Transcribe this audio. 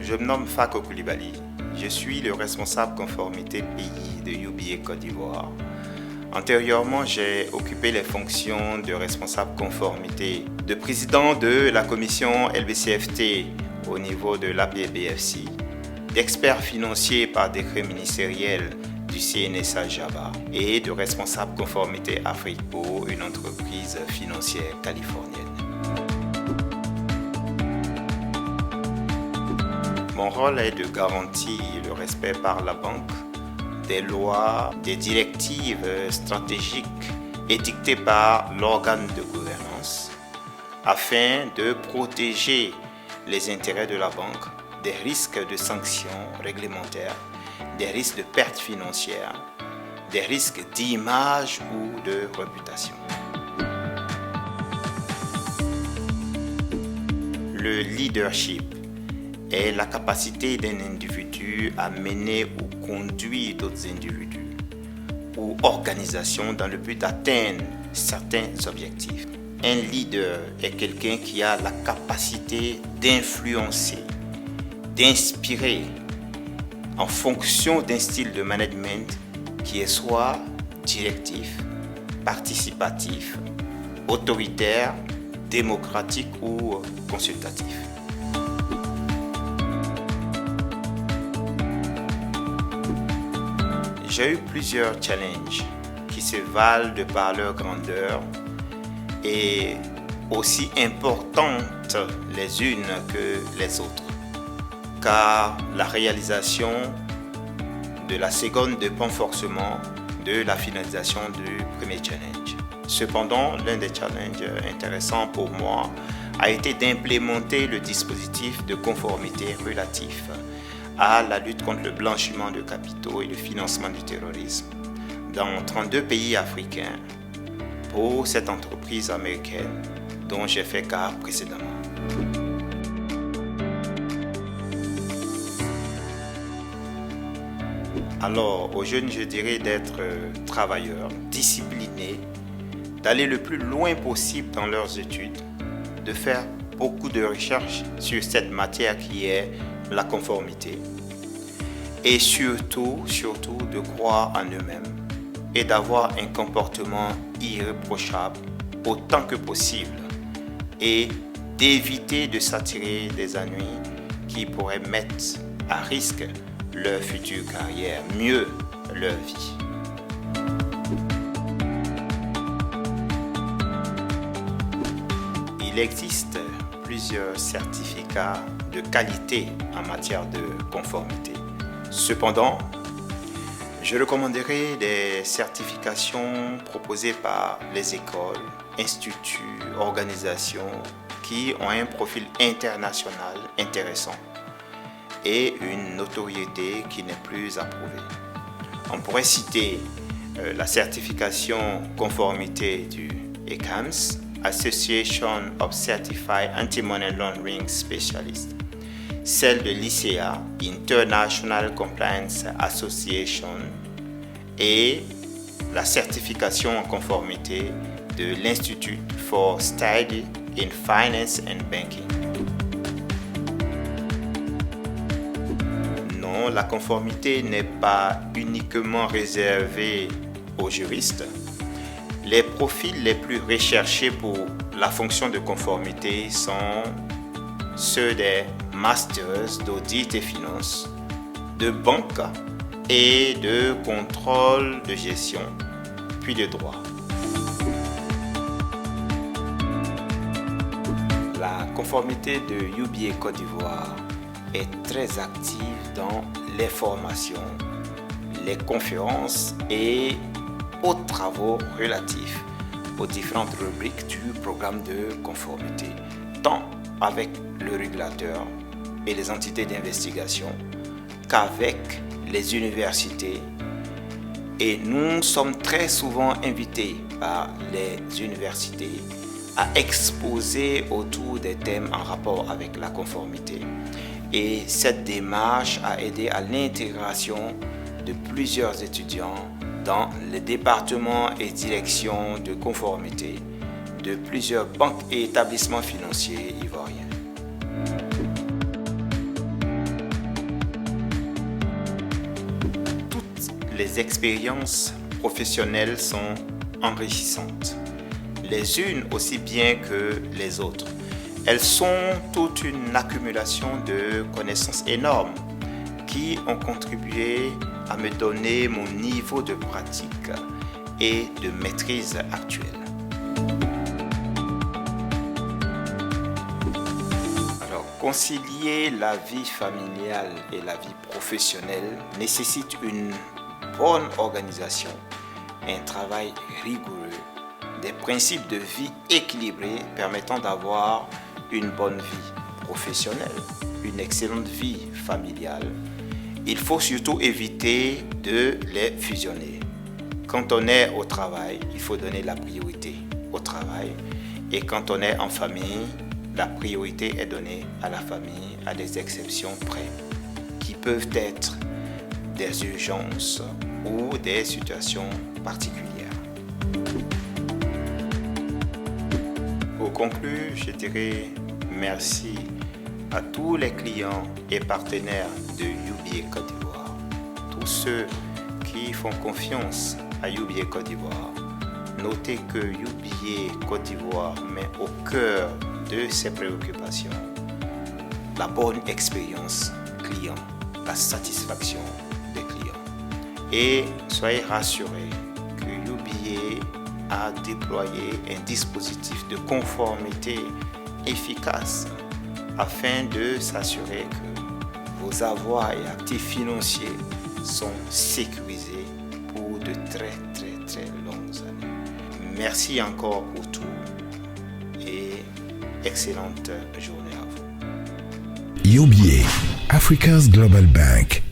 je me nomme Fako Koulibaly. Je suis le responsable conformité pays de UBA Côte d'Ivoire. Antérieurement, j'ai occupé les fonctions de responsable conformité, de président de la commission LBCFT au niveau de l'APBFC, d'expert financier par décret ministériel du CNSA Java et de responsable conformité Afrique pour une entreprise financière californienne. Mon rôle est de garantir le respect par la banque des lois, des directives stratégiques édictées par l'organe de gouvernance afin de protéger les intérêts de la banque des risques de sanctions réglementaires, des risques de pertes financières, des risques d'image ou de réputation. Le leadership est la capacité d'un individu à mener ou conduire d'autres individus ou organisations dans le but d'atteindre certains objectifs. Un leader est quelqu'un qui a la capacité d'influencer, d'inspirer en fonction d'un style de management qui est soit directif, participatif, autoritaire, démocratique ou consultatif. J'ai eu plusieurs challenges qui se valent de par leur grandeur et aussi importantes les unes que les autres, car la réalisation de la seconde dépend forcément de la finalisation du premier challenge. Cependant, l'un des challenges intéressants pour moi a été d'implémenter le dispositif de conformité relatif à la lutte contre le blanchiment de capitaux et le financement du terrorisme dans 32 pays africains pour cette entreprise américaine dont j'ai fait cas précédemment. Alors, aux jeunes, je dirais d'être travailleurs, disciplinés, d'aller le plus loin possible dans leurs études, de faire beaucoup de recherches sur cette matière qui est la conformité et surtout de croire en eux-mêmes et d'avoir un comportement irréprochable autant que possible et d'éviter de s'attirer des ennuis qui pourraient mettre à risque leur future carrière, mieux leur vie. Il existe plusieurs certificats de qualité en matière de conformité. Cependant, je recommanderais des certifications proposées par les écoles, instituts, organisations qui ont un profil international intéressant et une notoriété qui n'est plus approuvée. On pourrait citer la certification conformité du ECAMS, Association of Certified Anti-Money Laundering Specialists, celle de l'ICEA, International Compliance Association, et la certification en conformité de l'Institute for Study in Finance and Banking. Non, la conformité n'est pas uniquement réservée aux juristes. Les profils les plus recherchés pour la fonction de conformité sont ceux des masters d'audit et finance, de banque et de contrôle de gestion, puis de droit. La conformité de UBA Côte d'Ivoire est très active dans les formations, les conférences et aux travaux relatifs aux différentes rubriques du programme de conformité, tant avec le régulateur et les entités d'investigation qu'avec les universités. Et nous sommes très souvent invités par les universités à exposer autour des thèmes en rapport avec la conformité. Et cette démarche a aidé à l'intégration de plusieurs étudiants dans les départements et directions de conformité de plusieurs banques et établissements financiers ivoiriens. les expériences professionnelles sont enrichissantes, les unes aussi bien que les autres. Elles sont toute une accumulation de connaissances énormes qui ont contribué à me donner mon niveau de pratique et de maîtrise actuelle. Alors, concilier la vie familiale et la vie professionnelle nécessite une bonne organisation, un travail rigoureux, des principes de vie équilibrés permettant d'avoir une bonne vie professionnelle, une excellente vie familiale. Il faut surtout éviter de les fusionner. Quand on est au travail, il faut donner la priorité au travail. Et quand on est en famille, la priorité est donnée à la famille, à des exceptions près, qui peuvent être des urgences ou des situations particulières. Pour conclure, je dirais merci à tous les clients et partenaires de UBA Côte d'Ivoire, tous ceux qui font confiance à UBA Côte d'Ivoire. Notez que UBA Côte d'Ivoire met au cœur de ses préoccupations la bonne expérience client, la satisfaction des clients. Et soyez rassurés que UBA a déployé un dispositif de conformité efficace afin de s'assurer que vos avoirs et actifs financiers sont sécurisés pour de très longues années. Merci encore pour tout et excellente journée à vous. UBA, Africa's Global Bank.